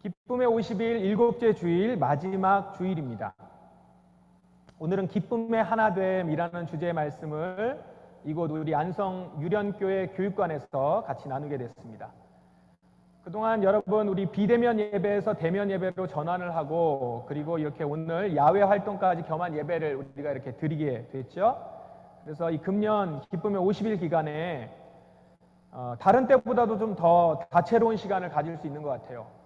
기쁨의 50일 일곱째 주일 마지막 주일입니다. 오늘은 기쁨의 하나됨이라는 주제의 말씀을 이곳 우리 안성 유련교회 교육관에서 같이 나누게 됐습니다. 그동안 여러분 우리 비대면 예배에서 대면 예배로 전환을 하고 그리고 이렇게 오늘 야외 활동까지 겸한 예배를 우리가 이렇게 드리게 됐죠. 그래서 이 금년 기쁨의 50일 기간에 다른 때보다도 좀 더 다채로운 시간을 가질 수 있는 것 같아요.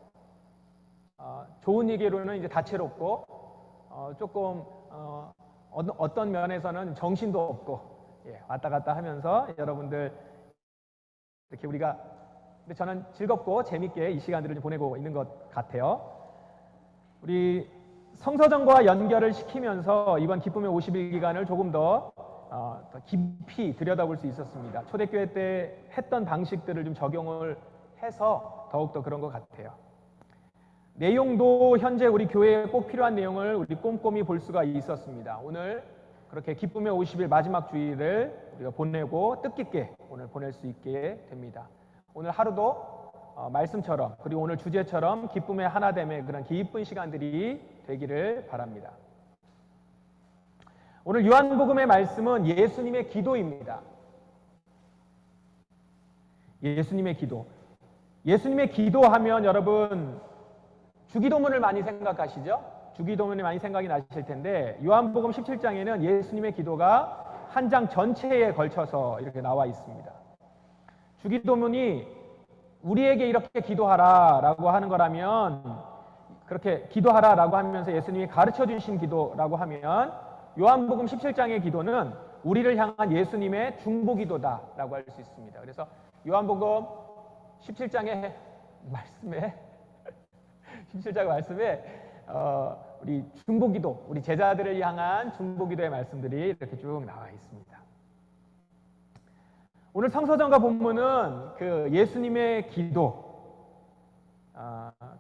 좋은 얘기로는 이제 다채롭고 조금 어떤 면에서는 정신도 없고 왔다 갔다 하면서 여러분들 이렇게 우리가 근데 저는 즐겁고 재밌게 이 시간들을 좀 보내고 있는 것 같아요. 우리 성서전과 연결을 시키면서 이번 기쁨의 50일 기간을 조금 더 깊이 들여다볼 수 있었습니다. 초대교회 때 했던 방식들을 좀 적용을 해서 더욱더 그런 것 같아요. 내용도 현재 우리 교회에 꼭 필요한 내용을 우리 꼼꼼히 볼 수가 있었습니다. 오늘 그렇게 기쁨의 50일 마지막 주일을 우리가 보내고 뜻깊게 오늘 보낼 수 있게 됩니다. 오늘 하루도 말씀처럼 그리고 오늘 주제처럼 기쁨의 하나됨의 그런 기쁜 시간들이 되기를 바랍니다. 오늘 요한복음의 말씀은 예수님의 기도입니다. 예수님의 기도. 예수님의 기도하면 여러분 주기도문을 많이 생각하시죠? 주기도문이 많이 생각이 나실 텐데 요한복음 17장에는 예수님의 기도가 한 장 전체에 걸쳐서 이렇게 나와 있습니다. 주기도문이 우리에게 이렇게 기도하라 라고 하는 거라면 그렇게 기도하라 라고 하면서 예수님이 가르쳐 주신 기도라고 하면 요한복음 17장의 기도는 우리를 향한 예수님의 중보기도다 라고 할 수 있습니다. 그래서 요한복음 17장의 말씀에 17장 말씀에 우리 중보기도, 우리 제자들을 향한 중보기도의 말씀들이 이렇게 쭉 나와 있습니다. 오늘 성서전과 본문은 그 예수님의 기도,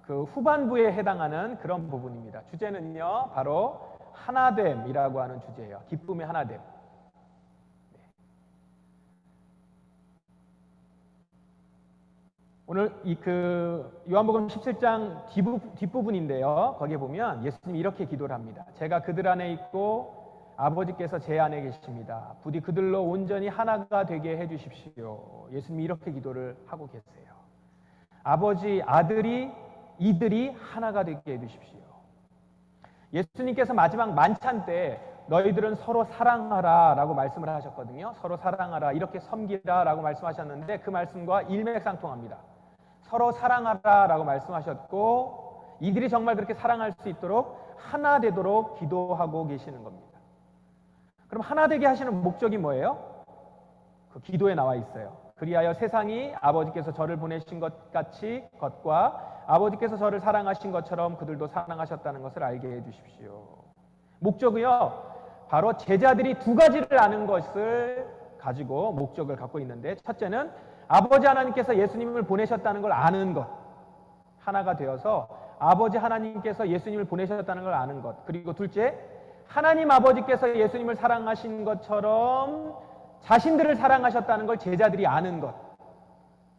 그 후반부에 해당하는 그런 부분입니다. 주제는요, 바로 하나됨이라고 하는 주제예요. 기쁨의 하나됨. 오늘 그 요한복음 17장 뒷부분인데요. 거기에 보면 예수님이 이렇게 기도를 합니다. 제가 그들 안에 있고 아버지께서 제 안에 계십니다. 부디 그들로 온전히 하나가 되게 해주십시오. 예수님이 이렇게 기도를 하고 계세요. 아버지, 아들이, 이들이 하나가 되게 해주십시오. 예수님께서 마지막 만찬 때 너희들은 서로 사랑하라 라고 말씀을 하셨거든요. 서로 사랑하라, 이렇게 섬기라 라고 말씀하셨는데 그 말씀과 일맥상통합니다. 서로 사랑하라 라고 말씀하셨고 이들이 정말 그렇게 사랑할 수 있도록 하나 되도록 기도하고 계시는 겁니다. 그럼 하나 되게 하시는 목적이 뭐예요? 그 기도에 나와 있어요. 그리하여 세상이 아버지께서 저를 보내신 것 같이 것과 아버지께서 저를 사랑하신 것처럼 그들도 사랑하셨다는 것을 알게 해주십시오. 목적이요, 바로 제자들이 두 가지를 아는 것을 가지고 목적을 갖고 있는데, 첫째는 아버지 하나님께서 예수님을 보내셨다는 걸 아는 것, 하나가 되어서 아버지 하나님께서 예수님을 보내셨다는 걸 아는 것. 그리고 둘째, 하나님 아버지께서 예수님을 사랑하신 것처럼 자신들을 사랑하셨다는 걸 제자들이 아는 것.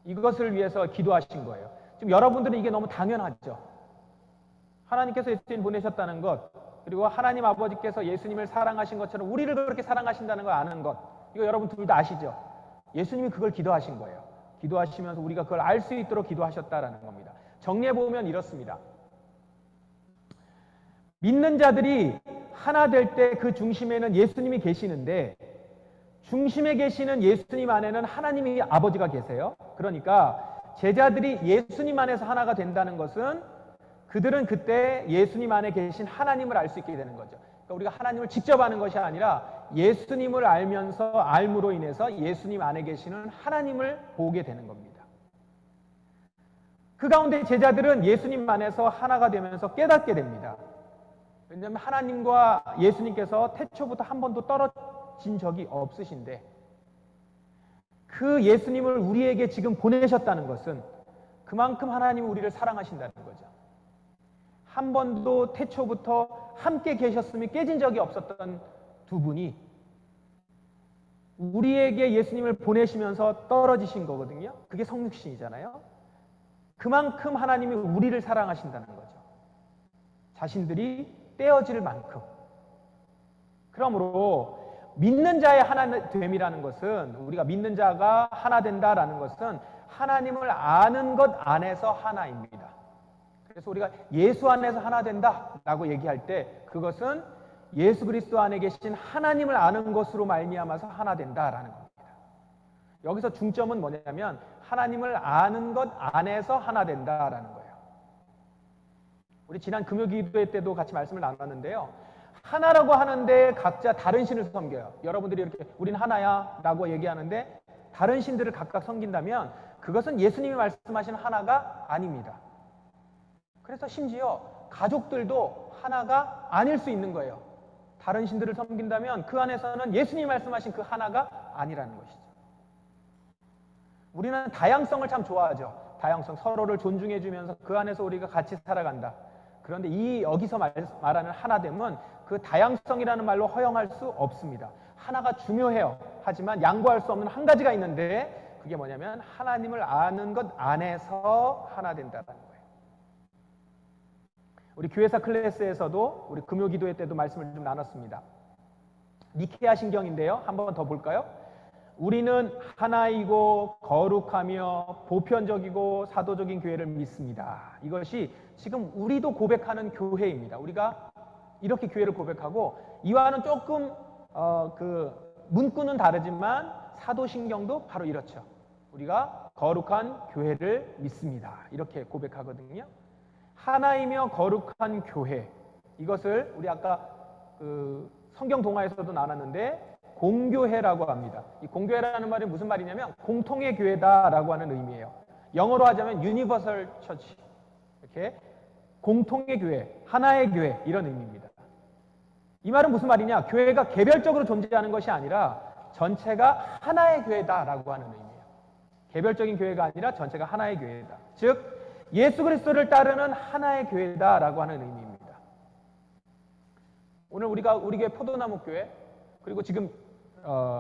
이것을 위해서 기도하신 거예요. 지금 여러분들은 이게 너무 당연하죠. 하나님께서 예수님 보내셨다는 것, 그리고 하나님 아버지께서 예수님을 사랑하신 것처럼 우리를 그렇게 사랑하신다는 걸 아는 것, 이거 여러분 둘 다 아시죠? 예수님이 그걸 기도하신 거예요. 기도하시면서 우리가 그걸 알 수 있도록 기도하셨다라는 겁니다. 정리해보면 이렇습니다. 믿는 자들이 하나 될 때 그 중심에는 예수님이 계시는데 중심에 계시는 예수님 안에는 하나님이 아버지가 계세요. 그러니까 제자들이 예수님 안에서 하나가 된다는 것은 그들은 그때 예수님 안에 계신 하나님을 알 수 있게 되는 거죠. 그러니까 우리가 하나님을 직접 아는 것이 아니라 예수님을 알면서 알므로 인해서 예수님 안에 계시는 하나님을 보게 되는 겁니다. 그 가운데 제자들은 예수님 안에서 하나가 되면서 깨닫게 됩니다. 왜냐하면 하나님과 예수님께서 태초부터 한 번도 떨어진 적이 없으신데 그 예수님을 우리에게 지금 보내셨다는 것은 그만큼 하나님이 우리를 사랑하신다는 거죠. 한 번도 태초부터 함께 계셨으면 깨진 적이 없었던 두 분이 우리에게 예수님을 보내시면서 떨어지신 거거든요. 그게 성육신이잖아요. 그만큼 하나님이 우리를 사랑하신다는 거죠. 자신들이 떼어질 만큼. 그러므로 믿는 자의 하나됨이라는 것은, 우리가 믿는 자가 하나 된다라는 것은 하나님을 아는 것 안에서 하나입니다. 그래서 우리가 예수 안에서 하나 된다라고 얘기할 때 그것은 예수 그리스도 안에 계신 하나님을 아는 것으로 말미암아서 하나 된다라는 겁니다. 여기서 중점은 뭐냐면 하나님을 아는 것 안에서 하나 된다라는 거예요. 우리 지난 금요기도회 때도 같이 말씀을 나눴는데요. 하나라고 하는데 각자 다른 신을 섬겨요. 여러분들이 이렇게 우린 하나야 라고 얘기하는데 다른 신들을 각각 섬긴다면 그것은 예수님이 말씀하신 하나가 아닙니다. 그래서 심지어 가족들도 하나가 아닐 수 있는 거예요. 다른 신들을 섬긴다면 그 안에서는 예수님이 말씀하신 그 하나가 아니라는 것이죠. 우리는 다양성을 참 좋아하죠. 다양성, 서로를 존중해주면서 그 안에서 우리가 같이 살아간다. 그런데 여기서 말하는 하나됨은 그 다양성이라는 말로 허용할 수 없습니다. 하나가 중요해요. 하지만 양보할 수 없는 한 가지가 있는데 그게 뭐냐면 하나님을 아는 것 안에서 하나 된다는 거예요. 우리 교회사 클래스에서도 우리 금요기도회 때도 말씀을 좀 나눴습니다. 니케아 신경인데요. 한 번 더 볼까요? 우리는 하나이고 거룩하며 보편적이고 사도적인 교회를 믿습니다. 이것이 지금 우리도 고백하는 교회입니다. 우리가 이렇게 교회를 고백하고 이와는 조금 문구는 다르지만 사도신경도 바로 이렇죠. 우리가 거룩한 교회를 믿습니다. 이렇게 고백하거든요. 하나이며 거룩한 교회, 이것을 우리 아까 성경 동화에서도 나눴는데 공교회라고 합니다. 이 공교회라는 말이 무슨 말이냐면 공통의 교회다라고 하는 의미예요. 영어로 하자면 유니버설 처치, 이렇게 공통의 교회, 하나의 교회, 이런 의미입니다. 이 말은 무슨 말이냐? 교회가 개별적으로 존재하는 것이 아니라 전체가 하나의 교회다라고 하는 의미예요. 개별적인 교회가 아니라 전체가 하나의 교회다. 즉 예수 그리스도를 따르는 하나의 교회다라고 하는 의미입니다. 오늘 우리 교회 포도나무 교회, 그리고 지금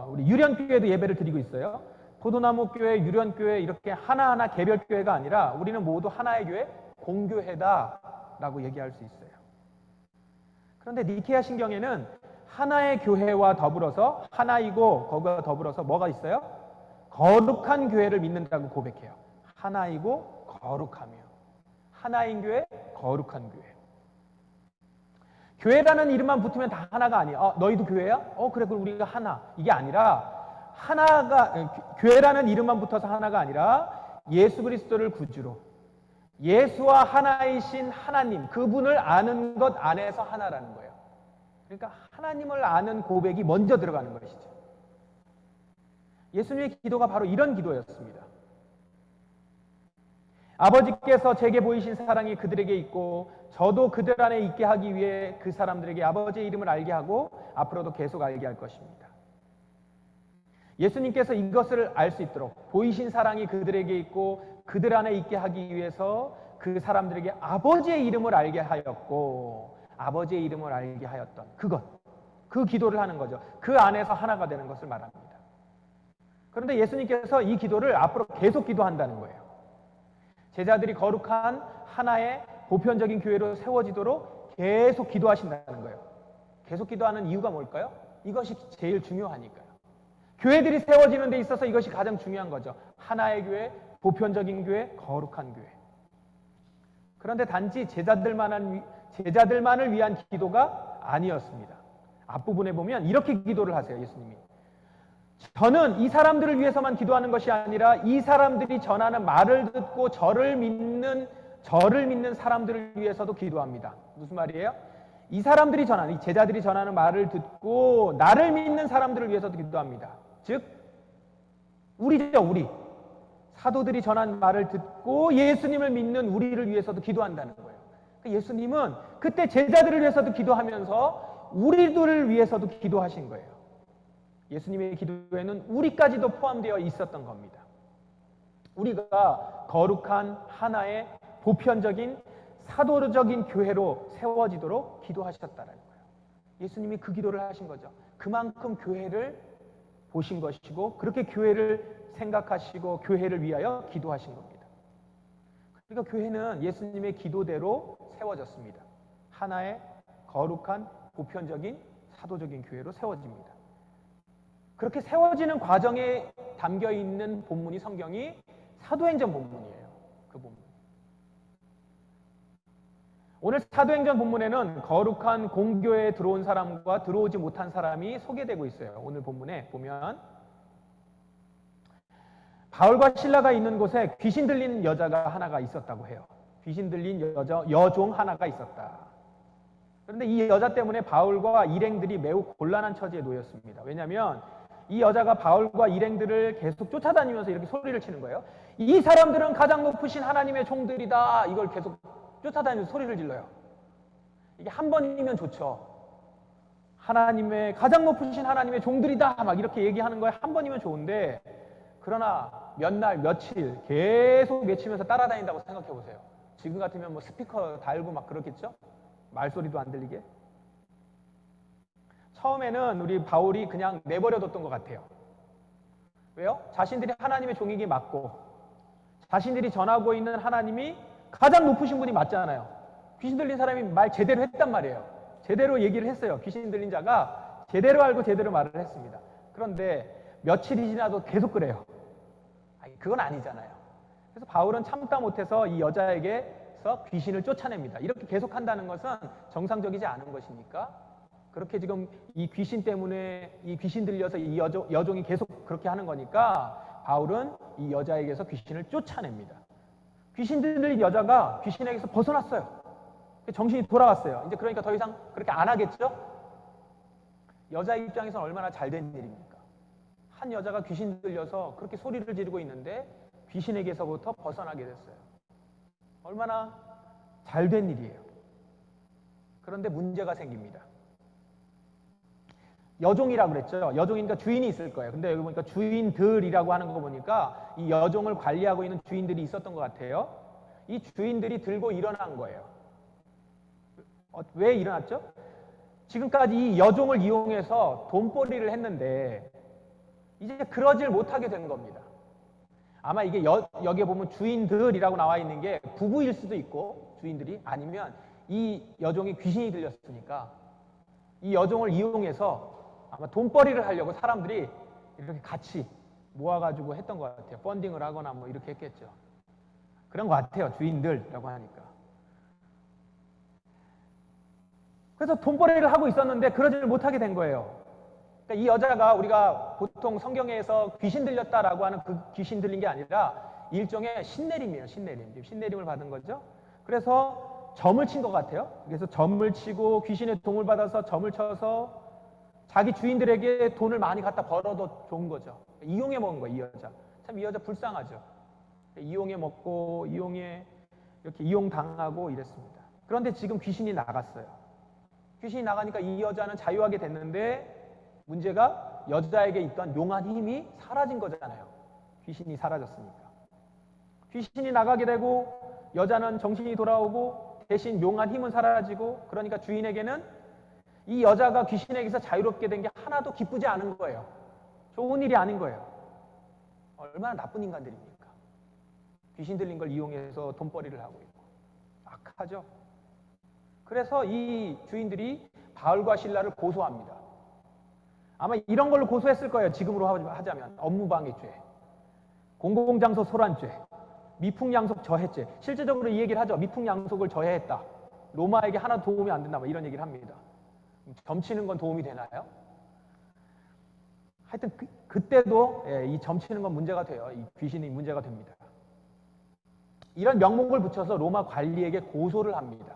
우리 유련교회도 예배를 드리고 있어요. 포도나무 교회, 유련교회 이렇게 하나하나 개별 교회가 아니라 우리는 모두 하나의 교회, 공교회다라고 얘기할 수 있어요. 그런데 니케아 신경에는 하나의 교회와 더불어서 하나이고 거기와 더불어서 뭐가 있어요? 거룩한 교회를 믿는다고 고백해요. 하나이고 거룩하며 하나인 교회, 거룩한 교회. 교회라는 이름만 붙으면 다 하나가 아니에요. 너희도 교회야? 그래, 그럼 우리가 하나. 이게 아니라 교회라는 이름만 붙어서 하나가 아니라 예수 그리스도를 구주로 예수와 하나이신 하나님, 그분을 아는 것 안에서 하나라는 거예요. 그러니까 하나님을 아는 고백이 먼저 들어가는 것이죠. 예수님의 기도가 바로 이런 기도였습니다. 아버지께서 제게 보이신 사랑이 그들에게 있고 저도 그들 안에 있게 하기 위해 그 사람들에게 아버지의 이름을 알게 하고 앞으로도 계속 알게 할 것입니다. 예수님께서 이것을 알 수 있도록 보이신 사랑이 그들에게 있고 그들 안에 있게 하기 위해서 그 사람들에게 아버지의 이름을 알게 하였고 아버지의 이름을 알게 하였던 그 기도를 하는 거죠. 그 안에서 하나가 되는 것을 말합니다. 그런데 예수님께서 이 기도를 앞으로 계속 기도한다는 거예요. 제자들이 거룩한 하나의 보편적인 교회로 세워지도록 계속 기도하신다는 거예요. 계속 기도하는 이유가 뭘까요? 이것이 제일 중요하니까요. 교회들이 세워지는 데 있어서 이것이 가장 중요한 거죠. 하나의 교회, 보편적인 교회, 거룩한 교회. 그런데 단지 제자들만을 위한 기도가 아니었습니다. 앞부분에 보면 이렇게 기도를 하세요, 예수님이. 저는 이 사람들을 위해서만 기도하는 것이 아니라 이 사람들이 전하는 말을 듣고 저를 믿는 사람들을 위해서도 기도합니다. 무슨 말이에요? 이 제자들이 전하는 말을 듣고 나를 믿는 사람들을 위해서도 기도합니다. 즉, 우리죠, 우리. 사도들이 전한 말을 듣고 예수님을 믿는 우리를 위해서도 기도한다는 거예요. 예수님은 그때 제자들을 위해서도 기도하면서 우리들을 위해서도 기도하신 거예요. 예수님의 기도에는 우리까지도 포함되어 있었던 겁니다. 우리가 거룩한 하나의 보편적인 사도적인 교회로 세워지도록 기도하셨다는 거예요. 예수님이 그 기도를 하신 거죠. 그만큼 교회를 보신 것이고 그렇게 교회를 생각하시고 교회를 위하여 기도하신 겁니다. 그러니까 교회는 예수님의 기도대로 세워졌습니다. 하나의 거룩한 보편적인 사도적인 교회로 세워집니다. 그렇게 세워지는 과정에 담겨 있는 본문이 성경이 사도행전 본문이에요. 그 본문. 오늘 사도행전 본문에는 거룩한 공교회에 들어온 사람과 들어오지 못한 사람이 소개되고 있어요. 오늘 본문에 보면 바울과 실라가 있는 곳에 귀신 들린 여자가 하나가 있었다고 해요. 귀신 들린 여종 하나가 있었다. 그런데 이 여자 때문에 바울과 일행들이 매우 곤란한 처지에 놓였습니다. 왜냐하면 이 여자가 바울과 일행들을 계속 쫓아다니면서 이렇게 소리를 치는 거예요. 이 사람들은 가장 높으신 하나님의 종들이다. 이걸 계속 쫓아다니면서 소리를 질러요. 이게 한 번이면 좋죠. 하나님의 가장 높으신 하나님의 종들이다. 막 이렇게 얘기하는 거에 한 번이면 좋은데, 그러나 몇 날 며칠 계속 외치면서 따라다닌다고 생각해 보세요. 지금 같으면 뭐 스피커 달고 막 그렇겠죠? 말소리도 안 들리게. 처음에는 우리 바울이 그냥 내버려뒀던 것 같아요. 왜요? 자신들이 하나님의 종이기 맞고 자신들이 전하고 있는 하나님이 가장 높으신 분이 맞잖아요. 귀신 들린 사람이 말 제대로 했단 말이에요. 제대로 얘기를 했어요. 귀신 들린 자가 제대로 알고 제대로 말을 했습니다. 그런데 며칠이 지나도 계속 그래요. 아니, 그건 아니잖아요. 그래서 바울은 참다 못해서 이 여자에게서 귀신을 쫓아냅니다. 이렇게 계속 한다는 것은 정상적이지 않은 것이니까, 그렇게 지금 이 귀신 때문에 이 귀신 들려서 이 여종이 계속 그렇게 하는 거니까 바울은 이 여자에게서 귀신을 쫓아냅니다. 귀신 들린 여자가 귀신에게서 벗어났어요. 정신이 돌아왔어요. 이제 그러니까 더 이상 그렇게 안 하겠죠? 여자 입장에서는 얼마나 잘된 일입니까? 한 여자가 귀신 들려서 그렇게 소리를 지르고 있는데 귀신에게서부터 벗어나게 됐어요. 얼마나 잘된 일이에요. 그런데 문제가 생깁니다. 여종이라고 그랬죠. 여종이니까 주인이 있을 거예요. 근데 여기 보니까 주인들이라고 하는 거 보니까 이 여종을 관리하고 있는 주인들이 있었던 것 같아요. 이 주인들이 들고 일어난 거예요. 왜 일어났죠? 지금까지 이 여종을 이용해서 돈벌이를 했는데 이제 그러질 못하게 된 겁니다. 아마 이게 여기에 보면 주인들이라고 나와 있는 게 부부일 수도 있고, 주인들이 아니면 이 여종이 귀신이 들렸으니까 이 여종을 이용해서 아마 돈벌이를 하려고 사람들이 이렇게 같이 모아가지고 했던 것 같아요. 펀딩을 하거나 뭐 이렇게 했겠죠. 그런 것 같아요. 주인들이라고 하니까. 그래서 돈벌이를 하고 있었는데 그러지를 못하게 된 거예요. 그러니까 이 여자가 우리가 보통 성경에서 귀신 들렸다라고 하는 그 귀신 들린 게 아니라 일종의 신내림이에요. 신내림을 받은 거죠. 그래서 점을 친 것 같아요. 그래서 점을 치고 귀신의 도움을 받아서 점을 쳐서 자기 주인들에게 돈을 많이 갖다 벌어도 좋은 거죠. 이용해 먹은 거예요, 이 여자. 참 이 여자 불쌍하죠. 이용해 먹고 이렇게 이용당하고 이랬습니다. 그런데 지금 귀신이 나갔어요. 귀신이 나가니까 이 여자는 자유하게 됐는데 문제가 여자에게 있던 용한 힘이 사라진 거잖아요. 귀신이 사라졌으니까. 귀신이 나가게 되고 여자는 정신이 돌아오고 대신 용한 힘은 사라지고, 그러니까 주인에게는 이 여자가 귀신에게서 자유롭게 된 게 하나도 기쁘지 않은 거예요. 좋은 일이 아닌 거예요. 얼마나 나쁜 인간들입니까? 귀신 들린 걸 이용해서 돈벌이를 하고 있고. 악하죠. 그래서 이 주인들이 바울과 실라를 고소합니다. 아마 이런 걸로 고소했을 거예요. 지금으로 하자면 업무방해죄, 공공장소 소란죄, 미풍양속 저해죄. 실제적으로 이 얘기를 하죠. 미풍양속을 저해했다. 로마에게 하나도 도움이 안 된다. 뭐 이런 얘기를 합니다. 점치는 건 도움이 되나요? 하여튼 그때도 이 점치는 건 문제가 돼요. 이 귀신이 문제가 됩니다. 이런 명목을 붙여서 로마 관리에게 고소를 합니다.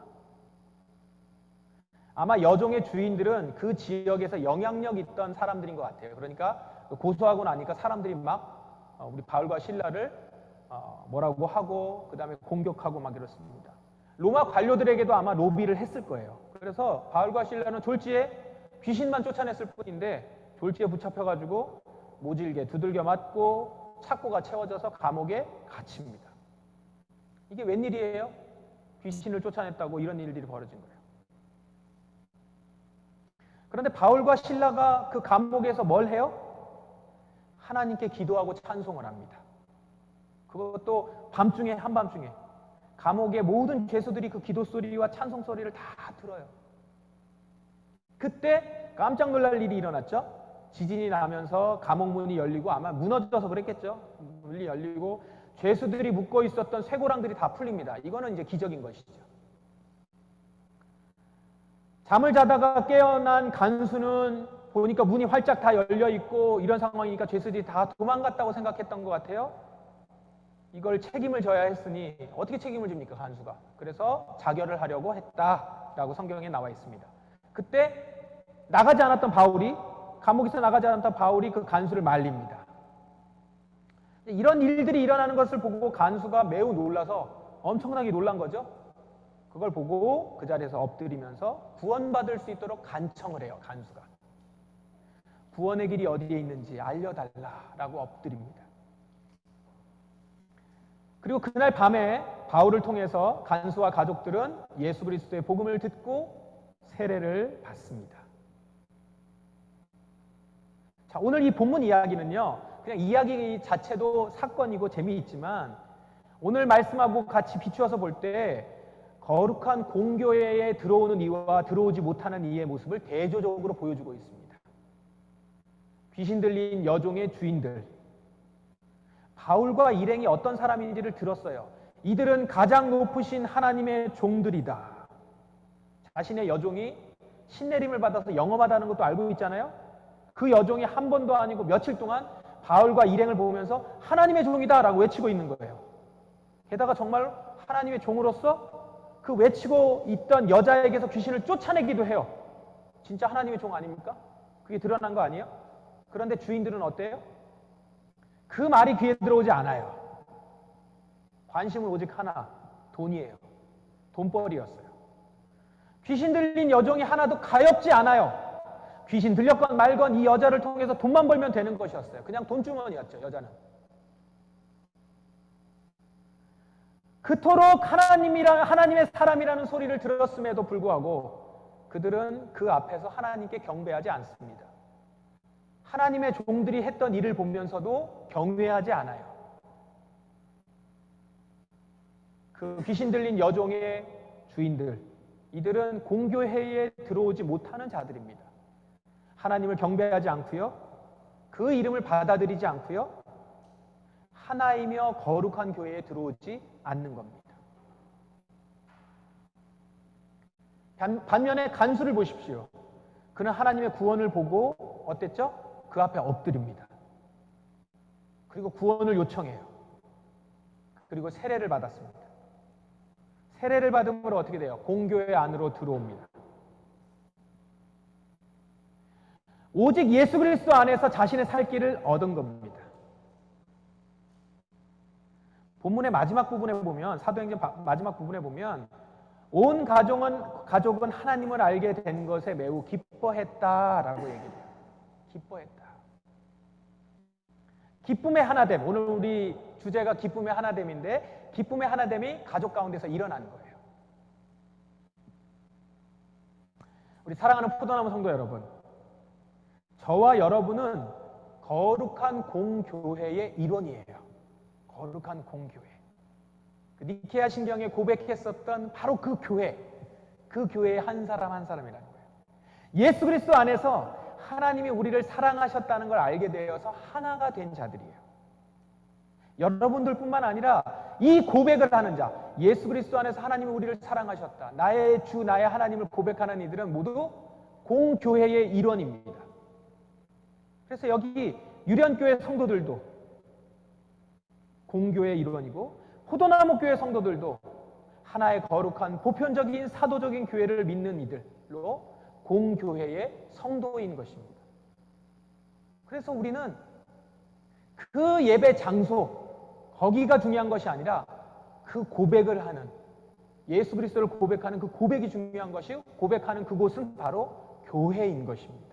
아마 여종의 주인들은 그 지역에서 영향력 있던 사람들인 것 같아요. 그러니까 고소하고 나니까 사람들이 막 우리 바울과 실라를 뭐라고 하고 그 다음에 공격하고 막 이렇습니다. 로마 관료들에게도 아마 로비를 했을 거예요. 그래서 바울과 실라는 졸지에 귀신만 쫓아냈을 뿐인데 졸지에 붙잡혀가지고 모질게 두들겨 맞고 착고가 채워져서 감옥에 갇힙니다. 이게 웬일이에요? 귀신을 쫓아냈다고 이런 일들이 벌어진 거예요. 그런데 바울과 실라가 그 감옥에서 뭘 해요? 하나님께 기도하고 찬송을 합니다. 그것도 밤중에, 한밤중에. 감옥의 모든 죄수들이 그 기도 소리와 찬송 소리를 다 들어요. 그때 깜짝 놀랄 일이 일어났죠. 지진이 나면서 감옥 문이 열리고, 아마 무너져서 그랬겠죠. 문이 열리고 죄수들이 묶어 있었던 쇠고랑들이 다 풀립니다. 이거는 이제 기적인 것이죠. 잠을 자다가 깨어난 간수는 보니까 문이 활짝 다 열려 있고 이런 상황이니까 죄수들이 다 도망갔다고 생각했던 것 같아요. 이걸 책임을 져야 했으니 어떻게 책임을 집니까, 간수가? 그래서 자결을 하려고 했다라고 성경에 나와 있습니다. 그때 나가지 않았던 바울이, 감옥에서 나가지 않았던 바울이 그 간수를 말립니다. 이런 일들이 일어나는 것을 보고 간수가 매우 놀라서 엄청나게 놀란 거죠. 그걸 보고 그 자리에서 엎드리면서 구원받을 수 있도록 간청을 해요. 간수가 구원의 길이 어디에 있는지 알려달라라고 엎드립니다. 그리고 그날 밤에 바울을 통해서 간수와 가족들은 예수 그리스도의 복음을 듣고 세례를 받습니다. 자, 오늘 이 본문 이야기는요, 그냥 이야기 자체도 사건이고 재미있지만 오늘 말씀하고 같이 비추어서 볼 때 거룩한 공교회에 들어오는 이와 들어오지 못하는 이의 모습을 대조적으로 보여주고 있습니다. 귀신 들린 여종의 주인들, 바울과 일행이 어떤 사람인지를 들었어요. 이들은 가장 높으신 하나님의 종들이다. 자신의 여종이 신내림을 받아서 영험하다는 것도 알고 있잖아요. 그 여종이 한 번도 아니고 며칠 동안 바울과 일행을 보면서 하나님의 종이다 라고 외치고 있는 거예요. 게다가 정말 하나님의 종으로서 그 외치고 있던 여자에게서 귀신을 쫓아내기도 해요. 진짜 하나님의 종 아닙니까? 그게 드러난 거 아니에요? 그런데 주인들은 어때요? 그 말이 귀에 들어오지 않아요. 관심은 오직 하나, 돈이에요. 돈벌이였어요. 귀신 들린 여종이 하나도 가엾지 않아요. 귀신 들렸건 말건 이 여자를 통해서 돈만 벌면 되는 것이었어요. 그냥 돈주머니였죠, 여자는. 그토록 하나님의 사람이라는 소리를 들었음에도 불구하고 그들은 그 앞에서 하나님께 경배하지 않습니다. 하나님의 종들이 했던 일을 보면서도 경외하지 않아요. 그 귀신 들린 여종의 주인들, 이들은 공교회에 들어오지 못하는 자들입니다. 하나님을 경배하지 않고요, 그 이름을 받아들이지 않고요, 하나이며 거룩한 교회에 들어오지 않는 겁니다. 반면에 간수를 보십시오. 그는 하나님의 구원을 보고 어땠죠? 그 앞에 엎드립니다. 그리고 구원을 요청해요. 그리고 세례를 받았습니다. 세례를 받음으로 어떻게 돼요? 공교회 안으로 들어옵니다. 오직 예수 그리스도 안에서 자신의 살 길을 얻은 겁니다. 본문의 마지막 부분에 보면, 사도행전 마지막 부분에 보면 온 가족은 하나님을 알게 된 것에 매우 기뻐했다라고 얘기해요. 기뻐했다. 기쁨의 하나됨, 오늘 우리 주제가 기쁨의 하나됨인데 기쁨의 하나됨이 가족 가운데서 일어나는 거예요. 우리 사랑하는 포도나무 성도 여러분, 저와 여러분은 거룩한 공교회의 일원이에요. 거룩한 공교회. 그 니케아 신경에 고백했었던 바로 그 교회, 그 교회의 한 사람 한 사람이라는 거예요. 예수 그리스도 안에서 하나님이 우리를 사랑하셨다는 걸 알게 되어서 하나가 된 자들이에요. 여러분들뿐만 아니라 이 고백을 하는 자, 예수 그리스도 안에서 하나님이 우리를 사랑하셨다, 나의 주, 나의 하나님을 고백하는 이들은 모두 공교회의 일원입니다. 그래서 여기 유련교회 성도들도 공교회의 일원이고, 포도나무 교회 성도들도 하나의 거룩한 보편적인 사도적인 교회를 믿는 이들로 공교회의 성도인 것입니다. 그래서 우리는 그 예배 장소, 거기가 중요한 것이 아니라 그 고백을 하는, 예수 그리스도를 고백하는 그 고백이 중요한 것이고, 고백하는 그곳은 바로 교회인 것입니다.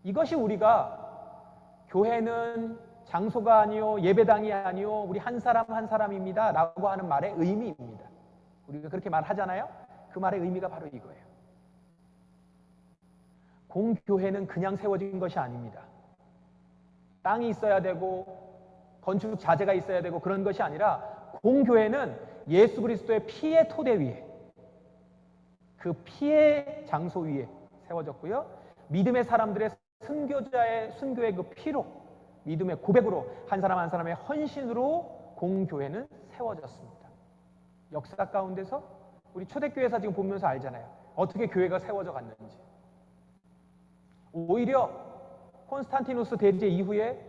이것이 우리가 교회는 장소가 아니요, 예배당이 아니요, 우리 한 사람 한 사람입니다 라고 하는 말의 의미입니다. 우리가 그렇게 말하잖아요. 그 말의 의미가 바로 이거예요. 공교회는 그냥 세워진 것이 아닙니다. 땅이 있어야 되고 건축 자재가 있어야 되고 그런 것이 아니라 공교회는 예수 그리스도의 피의 토대 위에, 그 피의 장소 위에 세워졌고요. 믿음의 사람들의 순교의 그 피로, 믿음의 고백으로, 한 사람 한 사람의 헌신으로 공교회는 세워졌습니다. 역사 가운데서 우리 초대교회에서 지금 보면서 알잖아요. 어떻게 교회가 세워져 갔는지. 오히려 콘스탄티누스 대제 이후에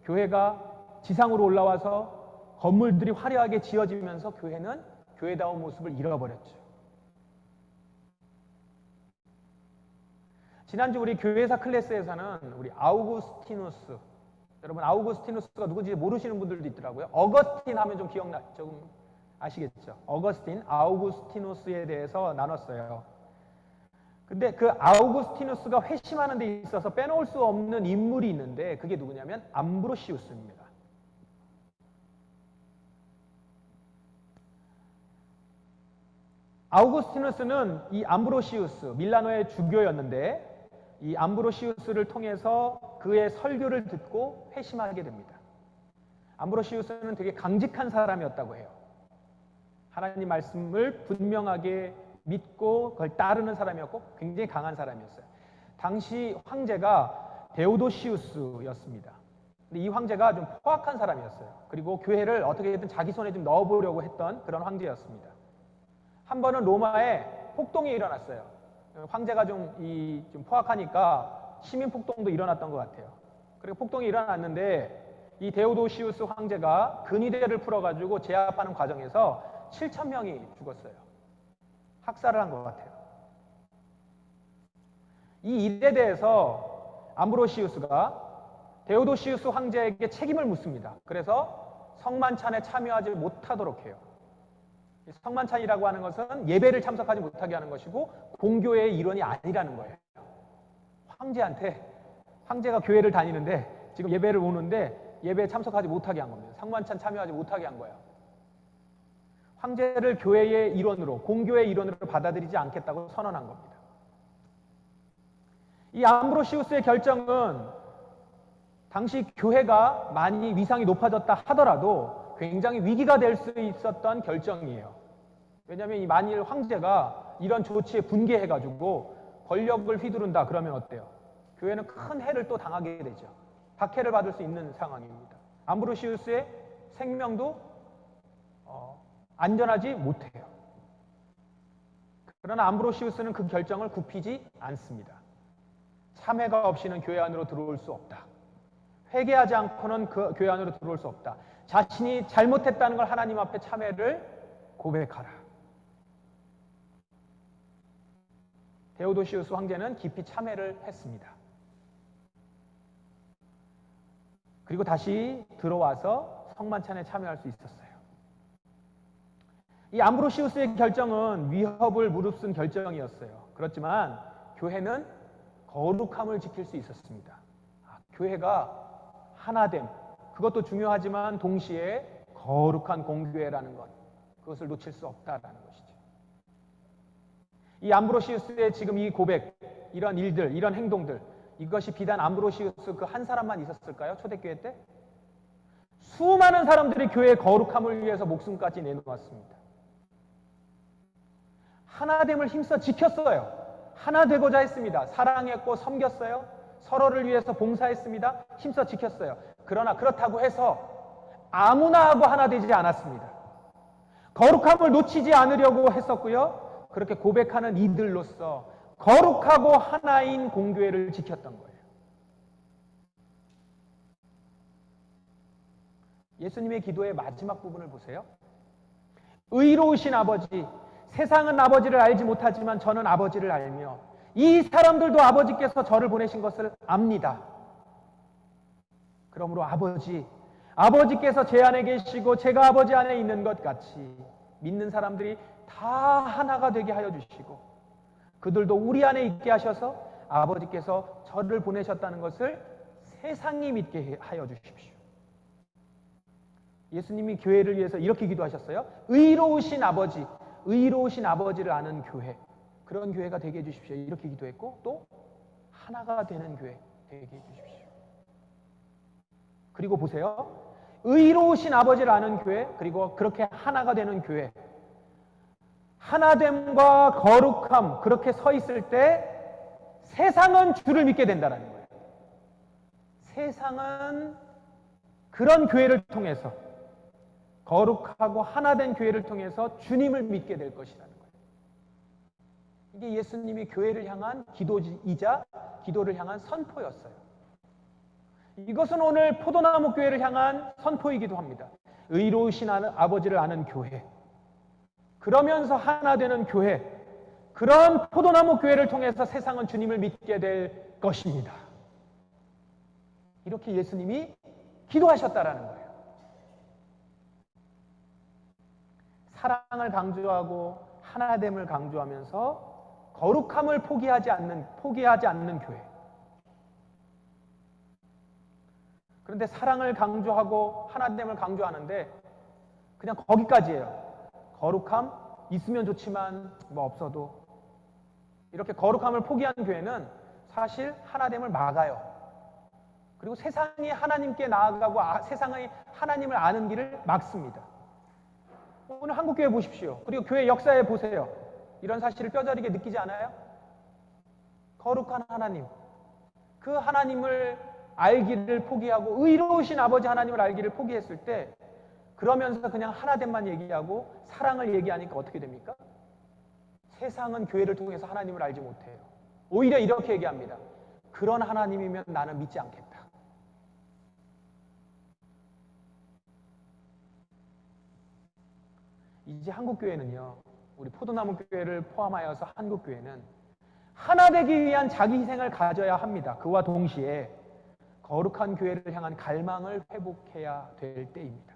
교회가 지상으로 올라와서 건물들이 화려하게 지어지면서 교회는 교회다운 모습을 잃어버렸죠. 지난주 우리 교회사 클래스에서는 우리 아우구스티누스, 여러분 아우구스티누스가 누군지 모르시는 분들도 있더라고요. 어거스틴 하면 좀 조금 아시겠죠? 어거스틴, 아우구스티누스에 대해서 나눴어요. 근데 그 아우구스티누스가 회심하는 데 있어서 빼놓을 수 없는 인물이 있는데 그게 누구냐면 암브로시우스입니다. 아우구스티누스는 이 암브로시우스, 밀라노의 주교였는데 이 암브로시우스를 통해서 그의 설교를 듣고 회심하게 됩니다. 암브로시우스는 되게 강직한 사람이었다고 해요. 하나님 말씀을 분명하게 믿고 그걸 따르는 사람이었고 굉장히 강한 사람이었어요. 당시 황제가 데오도시우스였습니다. 근데 이 황제가 좀 포악한 사람이었어요. 그리고 교회를 어떻게든 자기 손에 좀 넣어보려고 했던 그런 황제였습니다. 한 번은 로마에 폭동이 일어났어요. 황제가 좀 포악하니까 시민 폭동도 일어났던 것 같아요. 그리고 폭동이 일어났는데 이 데오도시우스 황제가 근위대를 풀어가지고 제압하는 과정에서 7,000명이 죽었어요. 학살을 한 것 같아요. 이 일에 대해서 암브로시우스가 데오도시우스 황제에게 책임을 묻습니다. 그래서 성만찬에 참여하지 못하도록 해요. 성만찬이라고 하는 것은 예배를 참석하지 못하게 하는 것이고 공교회의 일원이 아니라는 거예요. 황제가 교회를 다니는데 지금 예배를 오는데 예배에 참석하지 못하게 한 겁니다. 성만찬 참여하지 못하게 한 거예요. 황제를 교회의 일원으로, 공교회의 일원으로 받아들이지 않겠다고 선언한 겁니다. 이 암브로시우스의 결정은 당시 교회가 많이 위상이 높아졌다 하더라도 굉장히 위기가 될 수 있었던 결정이에요. 왜냐하면 이 만일 황제가 이런 조치에 분개해가지고 권력을 휘두른다 그러면 어때요? 교회는 큰 해를 또 당하게 되죠. 박해를 받을 수 있는 상황입니다. 암브로시우스의 생명도 안전하지 못해요. 그러나 암브로시우스는 그 결정을 굽히지 않습니다. 참회가 없이는 교회 안으로 들어올 수 없다. 회개하지 않고는 그 교회 안으로 들어올 수 없다. 자신이 잘못했다는 걸 하나님 앞에 참회를 고백하라. 데오도시우스 황제는 깊이 참회를 했습니다. 그리고 다시 들어와서 성만찬에 참여할 수 있었어요. 이 암브로시우스의 결정은 위협을 무릅쓴 결정이었어요. 그렇지만 교회는 거룩함을 지킬 수 있었습니다. 교회가 하나됨, 그것도 중요하지만 동시에 거룩한 공교회라는 것, 그것을 놓칠 수 없다라는 것이죠. 이 암브로시우스의 지금 이 고백, 이런 일들, 이런 행동들, 이것이 비단 암브로시우스 그 한 사람만 있었을까요? 초대교회 때? 수많은 사람들이 교회의 거룩함을 위해서 목숨까지 내놓았습니다. 하나됨을 힘써 지켰어요. 하나 되고자 했습니다. 사랑했고 섬겼어요. 서로를 위해서 봉사했습니다. 힘써 지켰어요. 그러나 그렇다고 해서 아무나 하고 하나 되지 않았습니다. 거룩함을 놓치지 않으려고 했었고요. 그렇게 고백하는 이들로서 거룩하고 하나인 공교회를 지켰던 거예요. 예수님의 기도의 마지막 부분을 보세요. 의로우신 아버지, 세상은 아버지를 알지 못하지만 저는 아버지를 알며 이 사람들도 아버지께서 저를 보내신 것을 압니다. 그러므로 아버지께서 제 안에 계시고 제가 아버지 안에 있는 것 같이 믿는 사람들이 다 하나가 되게 하여 주시고 그들도 우리 안에 있게 하셔서 아버지께서 저를 보내셨다는 것을 세상이 믿게 하여 주십시오. 예수님이 교회를 위해서 이렇게 기도하셨어요. 의로우신 아버지를 아는 교회, 그런 교회가 되게 해주십시오. 이렇게 기도했고 또 하나가 되는 교회 되게 해주십시오. 그리고 보세요. 의로우신 아버지를 아는 교회, 그리고 그렇게 하나가 되는 교회, 하나됨과 거룩함, 그렇게 서 있을 때 세상은 주를 믿게 된다는 거예요. 세상은 그런 교회를 통해서, 거룩하고 하나된 교회를 통해서 주님을 믿게 될 것이라는 거예요. 이게 예수님이 교회를 향한 기도이자 기도를 향한 선포였어요. 이것은 오늘 포도나무 교회를 향한 선포이기도 합니다. 의로우신 아버지를 아는 교회, 그러면서 하나 되는 교회, 그런 포도나무 교회를 통해서 세상은 주님을 믿게 될 것입니다. 이렇게 예수님이 기도하셨다라는 거예요. 사랑을 강조하고 하나됨을 강조하면서 거룩함을 포기하지 않는 교회. 그런데 사랑을 강조하고 하나됨을 강조하는데 그냥 거기까지예요. 거룩함 있으면 좋지만 뭐 없어도. 이렇게 거룩함을 포기한 교회는 사실 하나됨을 막아요. 그리고 세상이 하나님께 나아가고 세상의 하나님을 아는 길을 막습니다. 오늘 한국교회 보십시오. 그리고 교회 역사에 보세요. 이런 사실을 뼈저리게 느끼지 않아요? 거룩한 하나님, 그 하나님을 알기를 포기하고 의로우신 아버지 하나님을 알기를 포기했을 때, 그러면서 그냥 하나됨만 얘기하고 사랑을 얘기하니까 어떻게 됩니까? 세상은 교회를 통해서 하나님을 알지 못해요. 오히려 이렇게 얘기합니다. 그런 하나님이면 나는 믿지 않겠다. 이제 한국교회는요, 우리 포도나무 교회를 포함하여서 한국교회는 하나 되기 위한 자기 희생을 가져야 합니다. 그와 동시에 거룩한 교회를 향한 갈망을 회복해야 될 때입니다.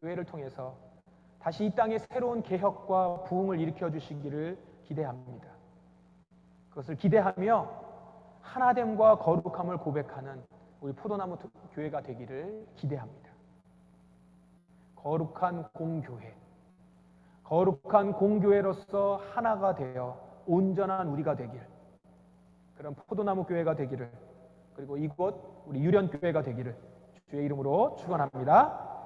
교회를 통해서 다시 이 땅에 새로운 개혁과 부흥을 일으켜 주시기를 기대합니다. 그것을 기대하며 하나됨과 거룩함을 고백하는 우리 포도나무 교회가 되기를 기대합니다. 거룩한 공교회, 거룩한 공교회로서 하나가 되어 온전한 우리가 되길, 그런 포도나무 교회가 되기를, 그리고 이곳 우리 유련교회가 되기를 주의 이름으로 축원합니다.